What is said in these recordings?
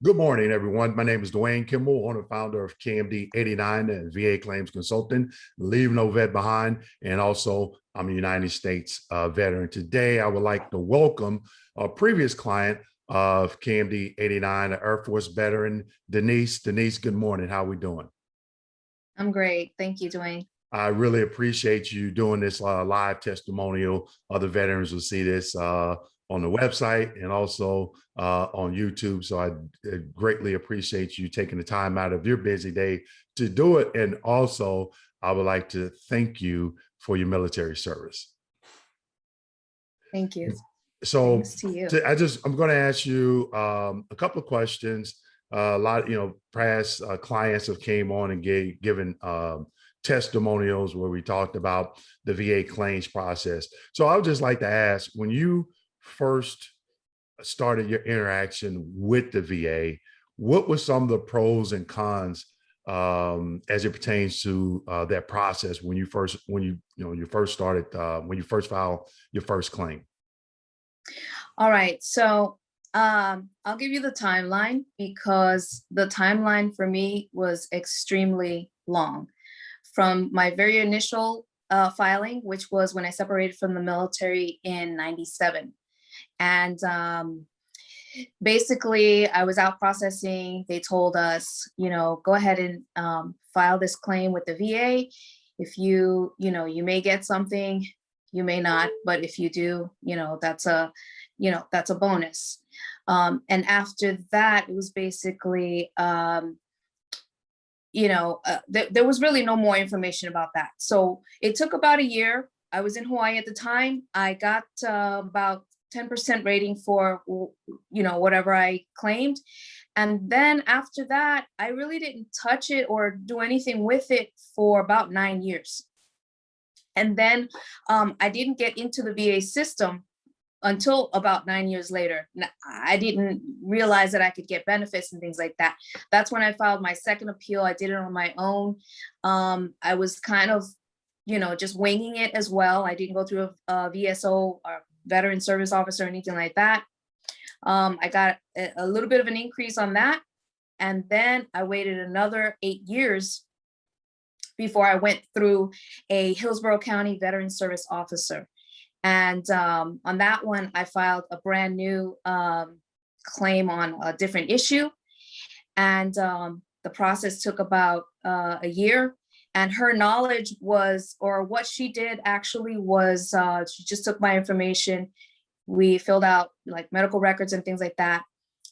Good morning, everyone. My name is Dwayne Kimball, owner and founder of KMD 89 and VA Claims Consultant, Leave No Vet Behind, and also I'm a United States veteran. Today, I would like to welcome a previous client of KMD 89, an Air Force veteran, Denise. Denise, good morning. How are we doing? I'm great. Thank you, Dwayne. I really appreciate you doing this live testimonial. Other veterans will see this on the website and also on YouTube. So I greatly appreciate you taking the time out of your busy day to do it. And also, I would like to thank you for your military service. Thank you. So Thanks to you. I'm going to ask you a couple of questions. A lot, past clients have came on and given testimonials where we talked about the VA claims process. So I would just like to ask, when you first started your interaction with the VA, what were some of the pros and cons as it pertains to that process when you first filed your first claim? All right. So I'll give you the timeline because the timeline for me was extremely long. From my very initial filing, which was when I separated from the military in '97. And basically, I was out processing. They told us, go ahead and file this claim with the VA. If you may get something, you may not, but if you do, that's a bonus. And after that, it was basically, there was really no more information about that. So it took about a year. I was in Hawaii at the time. I got about 10% rating for, whatever I claimed. And then after that, I really didn't touch it or do anything with it for about 9 years. And then I didn't get into the VA system until about 9 years later. I didn't realize that I could get benefits and things like that. That's when I filed my second appeal. I did it on my own. I was kind of, just winging it as well. I didn't go through a VSO or veteran service officer or anything like that. I got a little bit of an increase on that. And then I waited another 8 years before I went through a Hillsborough County veteran service officer. And on that one, I filed a brand new claim on a different issue. And the process took about a year. And her knowledge was, or what she did actually was, she just took my information. We filled out like medical records and things like that.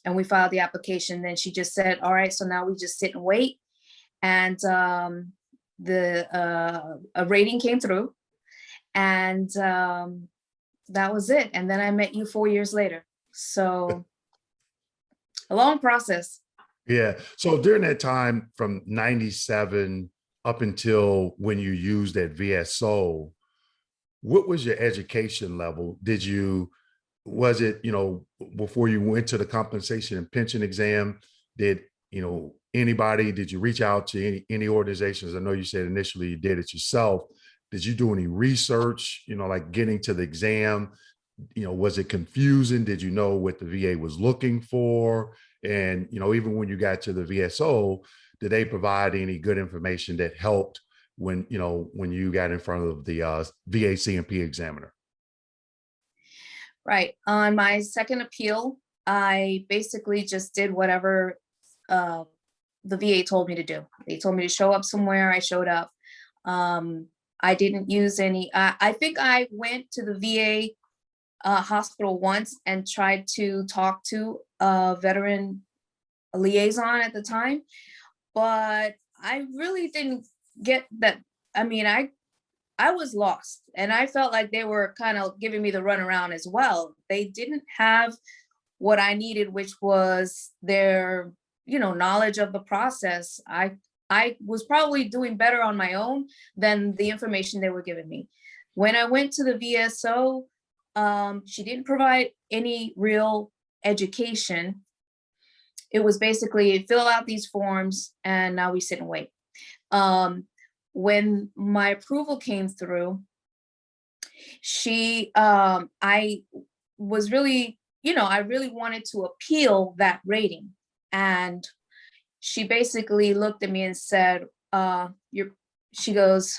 And we filed the application. Then she just said, all right, so now we just sit and wait. And a rating came through. And that was it. And then I met you 4 years later. So a long process. Yeah. So during that time from 97 up until when you used that VSO, what was your education level? Was it, before you went to the compensation and pension exam, did you reach out to any organizations? I know you said initially you did it yourself. Did you do any research, like getting to the exam? Was it confusing? Did you know what the VA was looking for? And, even when you got to the VSO, did they provide any good information that helped when you got in front of the VA CMP examiner? Right. On my second appeal, I basically just did whatever the VA told me to do. They told me to show up somewhere. I showed up. I didn't use any, I think I went to the VA hospital once and tried to talk to a veteran liaison at the time, but I really didn't get that. I mean, I was lost and I felt like they were kind of giving me the runaround as well. They didn't have what I needed, which was their, knowledge of the process. I was probably doing better on my own than the information they were giving me. When I went to the VSO, she didn't provide any real education. It was basically fill out these forms and now we sit and wait. When my approval came through, I was really, I really wanted to appeal that rating. And she basically looked at me and said, she goes,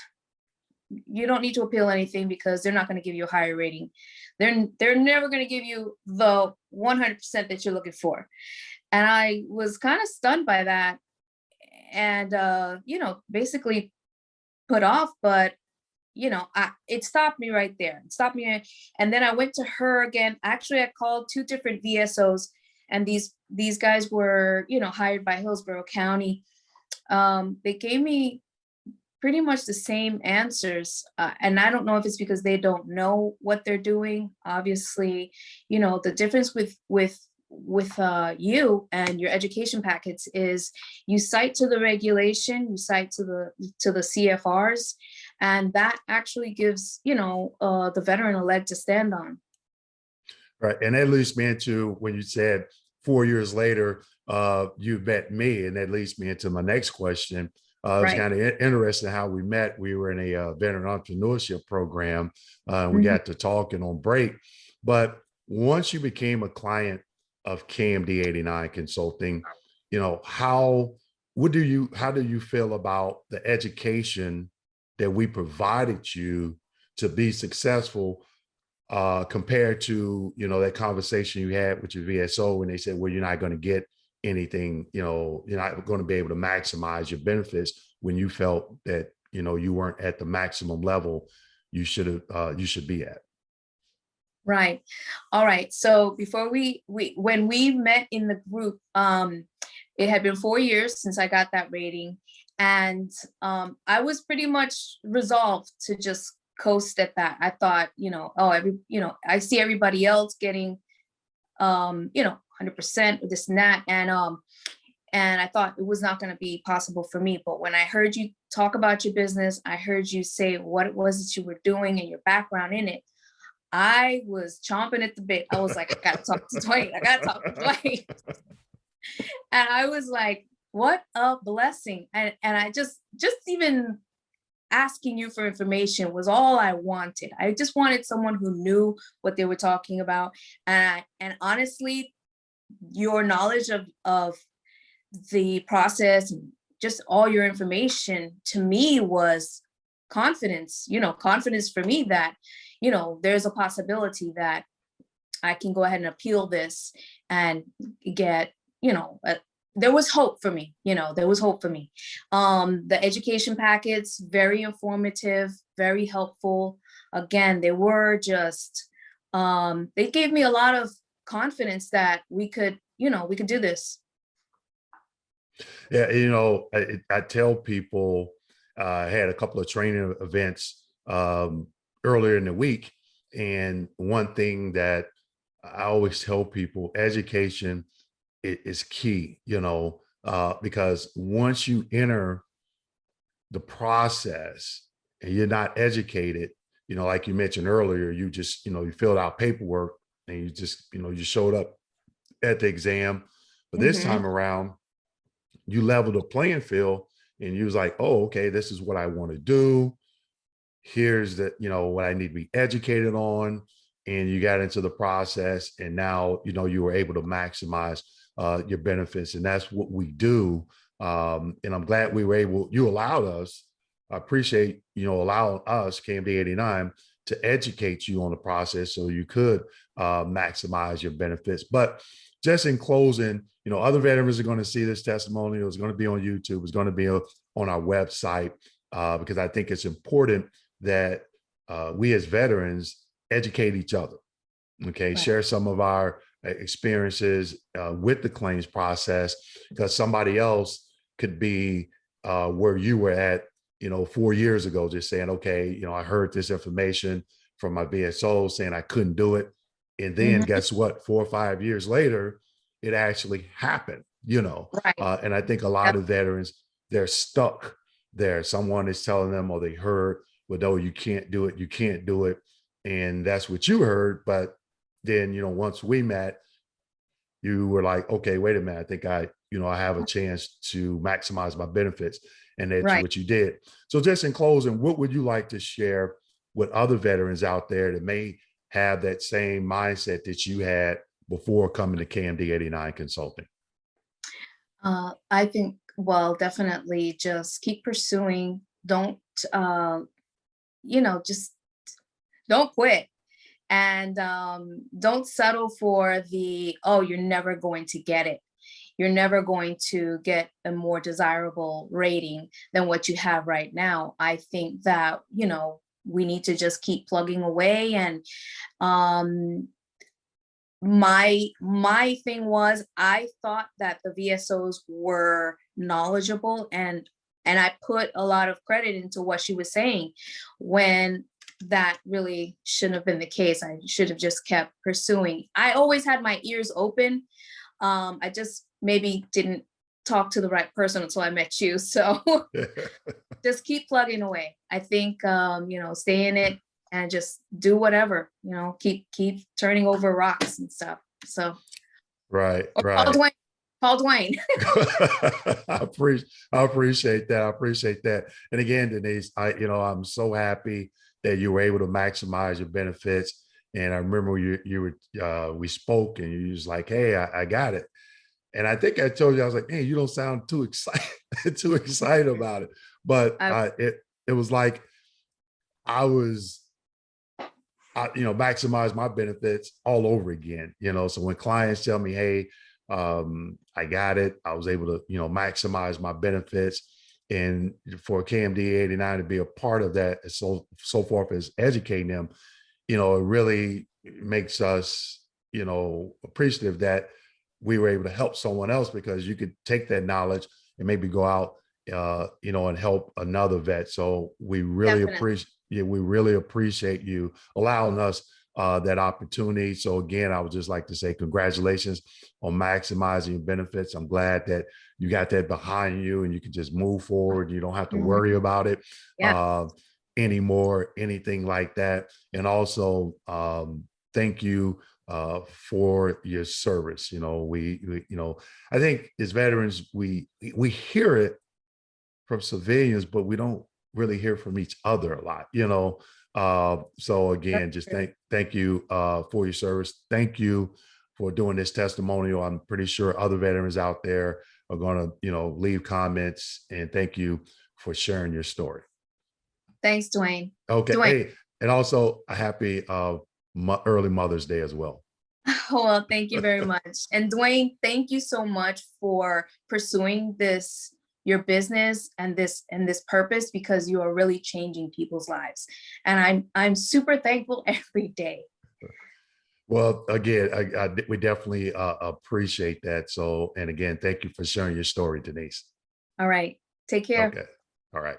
you don't need to appeal anything because they're not going to give you a higher rating. They're never going to give you the 100% that you're looking for. And I was kind of stunned by that, and basically put off. But it stopped me right there. It stopped me, and then I went to her again. Actually, I called 2 different VSOs, and these guys were hired by Hillsborough County. They gave me pretty much the same answers. And I don't know if it's because they don't know what they're doing. Obviously, the difference with you and your education packets is you cite to the regulation, you cite to the CFRs, and that actually gives, the veteran a leg to stand on. Right. And that leads me into when you said 4 years later, you met me, and that leads me into my next question. It was Right. kind of interesting how we met. We were in a veteran entrepreneurship program. We Mhm. got to talking on break. But once you became a client of KMD 89 Consulting, how do you feel about the education that we provided you to be successful, compared to that conversation you had with your VSO when they said, well, you're not going to get anything, you're not going to be able to maximize your benefits, when you felt that you weren't at the maximum level you should be at? Right. All right. So before when we met in the group, it had been 4 years since I got that rating. And I was pretty much resolved to just coast at that. I thought, I see everybody else getting, 100% this and that. And I thought it was not going to be possible for me. But when I heard you talk about your business, I heard you say what it was that you were doing and your background in it, I was chomping at the bit. I was like, I gotta talk to Dwayne. I gotta talk to Dwayne. And I was like, what a blessing. And I just even asking you for information was all I wanted. I just wanted someone who knew what they were talking about. And honestly, your knowledge of the process and just all your information to me was confidence, confidence for me that, there's a possibility that I can go ahead and appeal this and get, there was hope for me, there was hope for me. The education packets, very informative, very helpful. Again, they were just, they gave me a lot of confidence that we could do this. Yeah, I tell people, I had a couple of training events earlier in the week, and one thing that I always tell people, education is key, because once you enter the process and you're not educated, like you mentioned earlier, you just, you filled out paperwork and you just, you showed up at the exam. But this Mhm. time around, you leveled the playing field and you was like, oh, okay, this is what I want to do. Here's what I need to be educated on. And you got into the process, and now, you were able to maximize your benefits. And that's what we do. And I'm glad you allowed us, I appreciate, allowing us, KMD 89, to educate you on the process so you could maximize your benefits. But just in closing, other veterans are going to see this testimonial. It's going to be on YouTube. It's going to be on our website, because I think it's important that we as veterans educate each other. Okay, Right. share some of our experiences with the claims process, because somebody else could be where you were at, 4 years ago, just saying, okay, I heard this information from my VSO saying I couldn't do it. And then Mhm. guess what? 4 or 5 years later, it actually happened, Right. and I think a lot of veterans, they're stuck there. Someone is telling them, or they heard, well, no, you can't do it. You can't do it. And that's what you heard. But then, once we met, you were like, okay, wait a minute. I think I have a chance to maximize my benefits. And that's Right. what you did. So just in closing, what would you like to share with other veterans out there that may have that same mindset that you had before coming to KMD 89 Consulting? I think, well, definitely just keep pursuing. Don't, just don't quit. And don't settle for the, oh, you're never going to get it. You're never going to get a more desirable rating than what you have right now. I think that, we need to just keep plugging away. And um, my thing was, I thought that the VSOs were knowledgeable, and I put a lot of credit into what she was saying, when that really shouldn't have been the case. I should have just kept pursuing. I always had my ears open. I just maybe didn't talk to the right person until I met you. So just keep plugging away. I think, stay in it and just do whatever, keep turning over rocks and stuff. So, Right, or right. Call Dwayne. I appreciate that. I appreciate that. And again, Denise, I'm so happy that you were able to maximize your benefits. And I remember we spoke and you was like, hey, I got it. And I think I told you, I was like, man, you don't sound too excited, too excited about it. But I, it was like I was, maximize my benefits all over again. So when clients tell me, hey, I got it, I was able to, maximize my benefits. And for KMD 89 to be a part of that, so forth as educating them, it really makes us, appreciative that we were able to help someone else, because you could take that knowledge and maybe go out, and help another vet. So we really definitely. appreciate you allowing us that opportunity. So again, I would just like to say congratulations on maximizing your benefits. I'm glad that you got that behind you and you can just move forward. You don't have to worry Mhm. about it Yeah. anymore, anything like that. And also, thank you for your service. I think as veterans, we hear it from civilians, but we don't really hear from each other a lot. So That's again, just true. thank you for your service. Thank you for doing this testimonial. I'm pretty sure other veterans out there are going to, leave comments, and thank you for sharing your story. Thanks, Dwayne. Okay. Dwayne. Hey, and also a happy early Mother's Day as well. Well, thank you very much. And Dwayne, thank you so much for pursuing your business and this purpose, because you are really changing people's lives. And I'm super thankful every day. Well, again, we definitely appreciate that. So, and again, thank you for sharing your story, Denise. All right. Take care. Okay. All right.